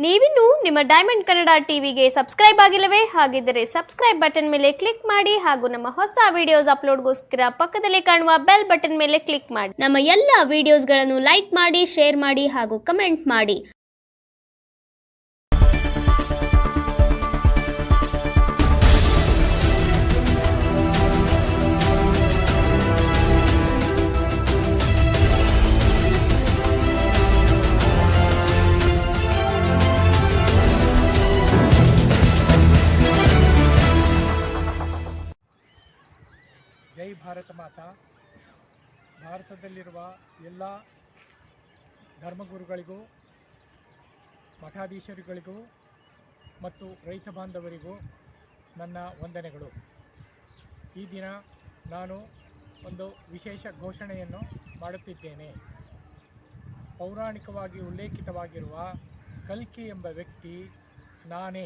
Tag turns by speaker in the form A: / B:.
A: ನೀವಿನ್ನು ನಿಮ್ಮ ಡೈಮಂಡ್ ಕನ್ನಡ ಟಿವಿಗೆ ಸಬ್ಸ್ಕ್ರೈಬ್ ಆಗಿಲ್ಲವೇ? ಹಾಗಿದ್ದರೆ ಸಬ್ಸ್ಕ್ರೈಬ್ ಬಟನ್ ಮೇಲೆ ಕ್ಲಿಕ್ ಮಾಡಿ ಹಾಗೂ ನಮ್ಮ ಹೊಸ ವಿಡಿಯೋಸ್ ಅಪ್ಲೋಡ್ಗೋಸ್ಕರ ಪಕ್ಕದಲ್ಲಿ ಕಾಣುವ ಬೆಲ್ ಬಟನ್ ಮೇಲೆ ಕ್ಲಿಕ್ ಮಾಡಿ. ನಮ್ಮ ಎಲ್ಲ ವಿಡಿಯೋಸ್ಗಳನ್ನು ಲೈಕ್ ಮಾಡಿ, ಶೇರ್ ಮಾಡಿ ಹಾಗೂ ಕಮೆಂಟ್ ಮಾಡಿ.
B: ಜೈ ಭಾರತ ಮಾತಾ. ಭಾರತದಲ್ಲಿರುವ ಎಲ್ಲ ಧರ್ಮಗುರುಗಳಿಗೂ, ಮಠಾಧೀಶರುಗಳಿಗೂ ಮತ್ತು ರೈತ ಬಾಂಧವರಿಗೂ ನನ್ನ ವಂದನೆಗಳು. ಈ ದಿನ ನಾನು ಒಂದು ವಿಶೇಷ ಘೋಷಣೆಯನ್ನು ಮಾಡುತ್ತಿದ್ದೇನೆ. ಪೌರಾಣಿಕವಾಗಿ ಉಲ್ಲೇಖಿತವಾಗಿರುವ ಕಲ್ಕಿ ಎಂಬ ವ್ಯಕ್ತಿ ನಾನೇ